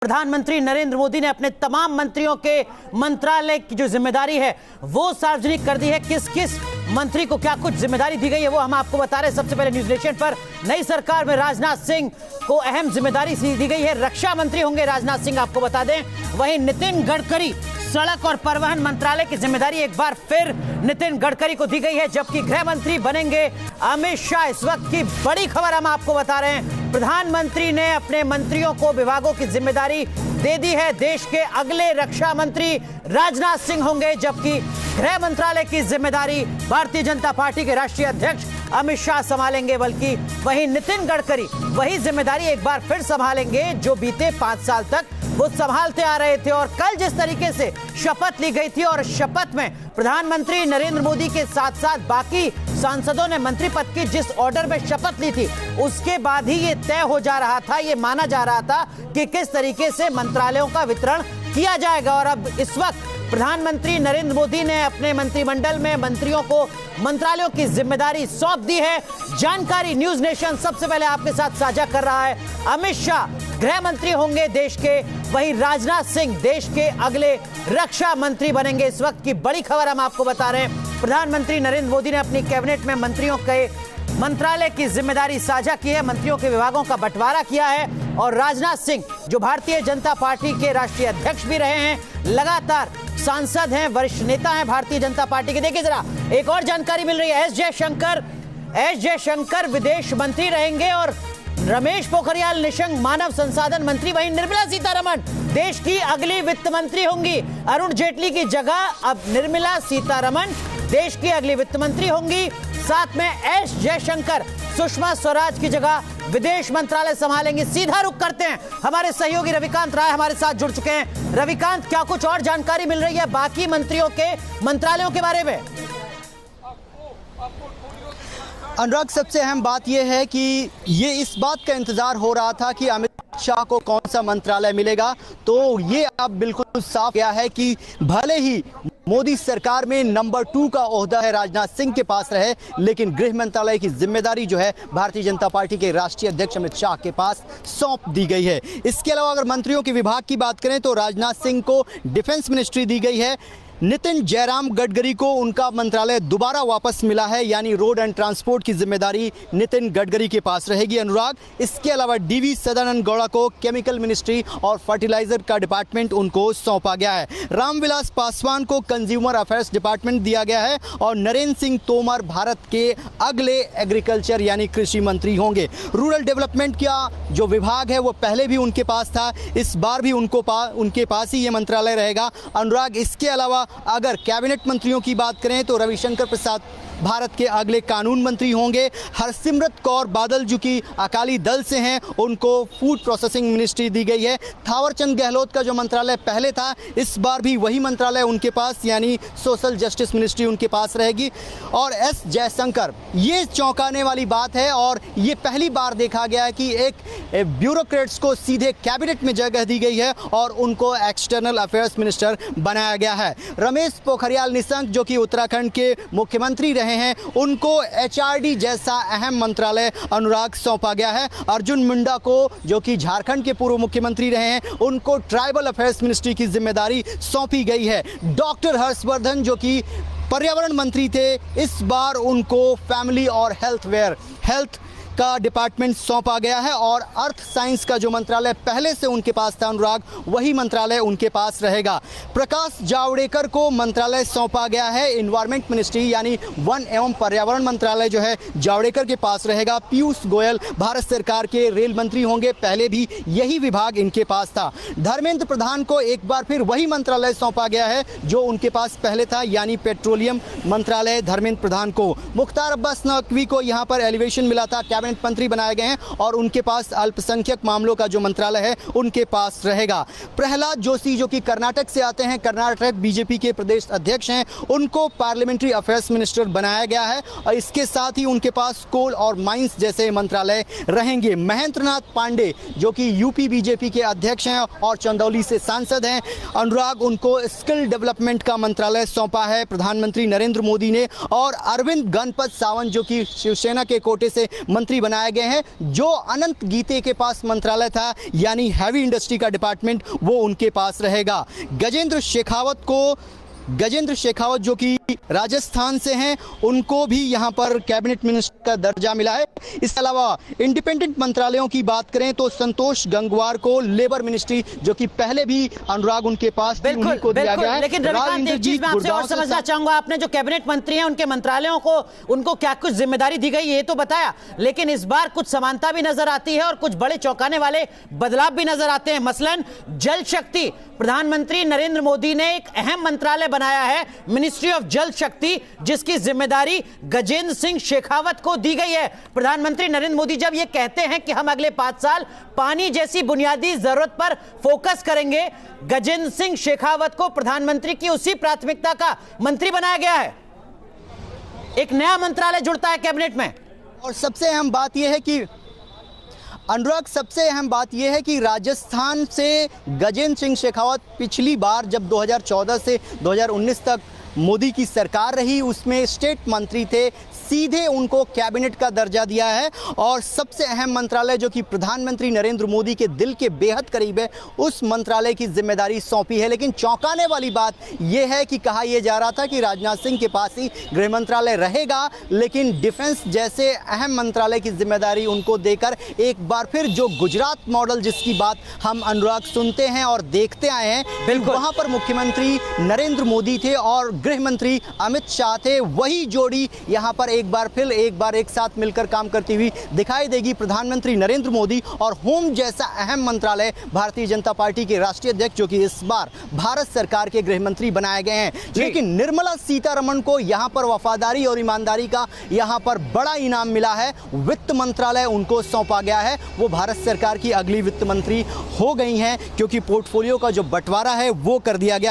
प्रधानमंत्री नरेंद्र मोदी ने अपने तमाम मंत्रियों के मंत्रालय की जो जिम्मेदारी है वो सार्वजनिक कर दी है। किस किस मंत्री को क्या कुछ जिम्मेदारी दी गई है वो हम आपको बता रहे हैं। सबसे पहले न्यूज नेशन पर नई सरकार में राजनाथ सिंह को अहम जिम्मेदारी दी गई है। रक्षा मंत्री होंगे राजनाथ सिंह, आपको बता दें। वहीं नितिन गडकरी सड़क और परिवहन मंत्रालय की जिम्मेदारी एक बार फिर नितिन गडकरी को दी गई है, जबकि गृह मंत्री बनेंगे अमित शाह। इस वक्त की बड़ी खबर हम आपको बता रहे हैं। प्रधानमंत्री ने अपने मंत्रियों को विभागों की जिम्मेदारी दे दी है। देश के अगले रक्षा मंत्री राजनाथ सिंह होंगे, जबकि गृह मंत्रालय की जिम्मेदारी भारतीय जनता पार्टी के राष्ट्रीय अध्यक्ष अमित शाह संभालेंगे। बल्कि वहीं नितिन गडकरी वही जिम्मेदारी एक बार फिर संभालेंगे जो बीते 5 साल तक वो संभालते आ रहे थे। और कल जिस तरीके से शपथ ली गई थी और शपथ में प्रधानमंत्री नरेंद्र मोदी के साथ साथ बाकी सांसदों ने मंत्री पद की जिस ऑर्डर में शपथ ली थी, उसके बाद ही ये तय हो जा रहा था, ये माना जा रहा था कि किस तरीके से मंत्रालयों का वितरण किया जाएगा। और अब इस वक्त प्रधानमंत्री नरेंद्र मोदी ने अपने मंत्रिमंडल में मंत्रियों को मंत्रालयों की जिम्मेदारी सौंप दी है। जानकारी न्यूज नेशन सबसे पहले आपके साथ साझा कर रहा है। अमित शाह गृह मंत्री होंगे देश के, वहीं राजनाथ सिंह देश के अगले रक्षा मंत्री बनेंगे। इस वक्त की बड़ी खबर हम आपको बता रहे हैं। प्रधानमंत्री नरेंद्र मोदी ने अपनी कैबिनेट में मंत्रियों के मंत्रालय की जिम्मेदारी साझा की है, मंत्रियों के विभागों का बंटवारा किया है। और राजनाथ सिंह जो भारतीय जनता पार्टी के राष्ट्रीय अध्यक्ष भी रहे हैं, लगातार सांसद हैं, वरिष्ठ नेता हैं भारतीय जनता पार्टी के। देखिए जरा एक और जानकारी मिल रही है। एस जयशंकर विदेश मंत्री रहेंगे और रमेश पोखरियाल निशंक मानव संसाधन मंत्री, वहीं निर्मला सीतारमण देश की अगली वित्त मंत्री होंगी। अरुण जेटली की जगह अब निर्मला सीतारमण देश की अगली वित्त मंत्री होंगी। साथ में एस जयशंकर सुषमा स्वराज की जगह विदेश मंत्रालय संभालेंगे। सीधा रुख करते हैं, हमारे सहयोगी रविकांत राय हमारे साथ जुड़ चुके हैं। रविकांत, क्या कुछ और जानकारी मिल रही है बाकी मंत्रियों के मंत्रालयों के बारे में? अनुराग, सबसे अहम बात यह है कि ये इस बात का इंतजार हो रहा था कि अमित शाह को कौन सा मंत्रालय मिलेगा, तो ये अब बिल्कुल साफ गया है कि भले ही मोदी सरकार में नंबर 2 का ओहदा है राजनाथ सिंह के पास रहे, लेकिन गृह मंत्रालय की जिम्मेदारी जो है भारतीय जनता पार्टी के राष्ट्रीय अध्यक्ष अमित शाह के पास सौंप दी गई है। इसके अलावा अगर मंत्रियों के विभाग की बात करें तो राजनाथ सिंह को डिफेंस मिनिस्ट्री दी गई है। नितिन जयराम गडकरी को उनका मंत्रालय दोबारा वापस मिला है, यानी रोड एंड ट्रांसपोर्ट की जिम्मेदारी नितिन गडकरी के पास रहेगी। अनुराग, इसके अलावा डीवी सदानंद गौड़ा को केमिकल मिनिस्ट्री और फर्टिलाइजर का डिपार्टमेंट उनको सौंपा गया है। रामविलास पासवान को कंज्यूमर अफेयर्स डिपार्टमेंट दिया गया है और नरेंद्र सिंह तोमर भारत के अगले एग्रीकल्चर यानी कृषि मंत्री होंगे। रूरल डेवलपमेंट का जो विभाग है वो पहले भी उनके पास था, इस बार भी उनके पास ही ये मंत्रालय रहेगा। अनुराग, इसके अलावा अगर कैबिनेट मंत्रियों की बात करें तो रविशंकर प्रसाद भारत के अगले कानून मंत्री होंगे। हरसिमरत कौर बादल जो कि अकाली दल से हैं, उनको फूड प्रोसेसिंग मिनिस्ट्री दी गई है। थावरचंद गहलोत का जो मंत्रालय पहले था, इस बार भी वही मंत्रालय उनके पास यानी सोशल जस्टिस मिनिस्ट्री उनके पास रहेगी। और एस जयशंकर, ये चौंकाने वाली बात है और ये पहली बार देखा गया है कि एक ब्यूरोक्रेट्स को सीधे कैबिनेट में जगह दी गई है और उनको एक्सटर्नल अफेयर्स मिनिस्टर बनाया गया है। रमेश पोखरियाल निशंक जो कि उत्तराखंड के मुख्यमंत्री रहे हैं, उनको एचआरडी जैसा अहम मंत्रालय अनुराग सौंपा गया है। अर्जुन मुंडा को जो कि झारखंड के पूर्व मुख्यमंत्री रहे हैं, उनको ट्राइबल अफेयर्स मिनिस्ट्री की जिम्मेदारी सौंपी गई है। डॉक्टर हर्षवर्धन जो कि पर्यावरण मंत्री थे, इस बार उनको फैमिली और हेल्थ का डिपार्टमेंट सौंपा गया है। और अर्थ साइंस का जो मंत्रालय पहले से उनके पास था अनुराग, वही मंत्रालय उनके पास रहेगा। प्रकाश जावड़ेकर को मंत्रालय सौंपा गया है एनवायरमेंट मिनिस्ट्री यानी वन एवं पर्यावरण मंत्रालय जो है जावड़ेकर के पास रहेगा। पीयूष गोयल भारत सरकार के रेल मंत्री होंगे, पहले भी यही विभाग इनके पास था। धर्मेंद्र प्रधान को एक बार फिर वही मंत्रालय सौंपा गया है जो उनके पास पहले था, यानी पेट्रोलियम मंत्रालय धर्मेंद्र प्रधान को। मुख्तार अब्बास नकवी को यहाँ पर एलिवेशन मिला था, कैबिनेट मंत्री बनाए गए हैं और उनके पास अल्पसंख्यक मामलों का जो मंत्रालय है उनके पास रहेगा। प्रहलाद जोशी जो कि कर्नाटक से आते हैं, कर्नाटक बीजेपी के प्रदेश अध्यक्ष हैं, उनको पार्लियामेंट्री अफेयर्स मिनिस्टर बनाया गया है और इसके साथ ही उनके पास कोल और माइंस जैसे मंत्रालय रहेंगे। महेंद्रनाथ पांडे जो कि यूपी बीजेपी के अध्यक्ष हैं और चंदौली से सांसद हैं, अनुराग, उनको स्किल डेवलपमेंट का मंत्रालय सौंपा है प्रधानमंत्री नरेंद्र मोदी ने। और अरविंद गणपत सावंत जो कि शिवसेना के कोटे से मंत्री मंत्री बनाए गए हैं। जो अनंत गीते के पास मंत्रालय था यानी हैवी इंडस्ट्री का डिपार्टमेंट, वो उनके पास रहेगा। गजेंद्र शेखावत जो कि राजस्थान से हैं, उनको भी यहां पर कैबिनेट मिनिस्टर का दर्जा मिला है। इसके अलावा इंडिपेंडेंट मंत्रालयों की बात करें तो संतोष गंगवार को लेबर मिनिस्ट्री, जो कि पहले भी अनुराग उनके पास उन्हीं को दिया गया है। लेकिन रविकांत, एक चीज मैं आपसे और समझना चाहूंगा, आपने जो कैबिनेट मंत्री हैं उनके मंत्रालयों को उनको क्या कुछ जिम्मेदारी दी गई ये तो बताया, लेकिन इस बार कुछ समानता भी नजर आती है और कुछ बड़े चौंकाने वाले बदलाव भी नजर आते हैं। मसलन जल शक्ति, प्रधानमंत्री नरेंद्र मोदी ने एक अहम मंत्रालय बनाया है, मिनिस्ट्री ऑफ जल शक्ति, जिसकी जिम्मेदारी गजेंद्र सिंह शेखावत को दी गई है। प्रधानमंत्री नरेंद्र मोदी जब ये कहते हैं कि हम अगले 5 साल पानी जैसी बुनियादी जरूरत पर फोकस करेंगे, गजेंद्र सिंह शेखावत को प्रधानमंत्री की उसी प्राथमिकता का मंत्री बनाया गया है। एक नया मंत्रालय जुड़ता है कैबिनेट में। और सबसे अहम बात यह है कि अनुराग, सबसे अहम बात यह है कि राजस्थान से गजेंद्र सिंह शेखावत पिछली बार जब 2014 से 2019 तक मोदी की सरकार रही, उसमें स्टेट मंत्री थे, सीधे उनको कैबिनेट का दर्जा दिया है। और सबसे अहम मंत्रालय जो कि प्रधानमंत्री नरेंद्र मोदी के दिल के बेहद करीब है, उस मंत्रालय की जिम्मेदारी सौंपी है। लेकिन चौंकाने वाली बात यह है कि कहा यह जा रहा था कि राजनाथ सिंह के पास ही गृह मंत्रालय रहेगा, लेकिन डिफेंस जैसे अहम मंत्रालय की जिम्मेदारी उनको देकर एक बार फिर जो गुजरात मॉडल जिसकी बात हम अनुराग सुनते हैं और देखते आए हैं, वहां पर मुख्यमंत्री नरेंद्र मोदी थे और गृह मंत्री अमित शाह थे, वही जोड़ी यहां पर एक बार एक साथ मिलकर काम करती हुई दिखाई देगी। प्रधानमंत्री नरेंद्र मोदी और होम जैसा अहम मंत्रालय भारतीय जनता पार्टी के राष्ट्रीय अध्यक्ष, जो कि इस बार भारत सरकार के गृह मंत्री बनाए गए हैं। लेकिन निर्मला सीतारमण को यहां पर वफादारी और ईमानदारी का यहां पर बड़ा इनाम मिला है। वित्त मंत्रालय उनको सौंपा गया है, वो भारत सरकार की अगली वित्त मंत्री हो गई हैं, क्योंकि पोर्टफोलियो का जो बंटवारा है वो कर दिया गया है।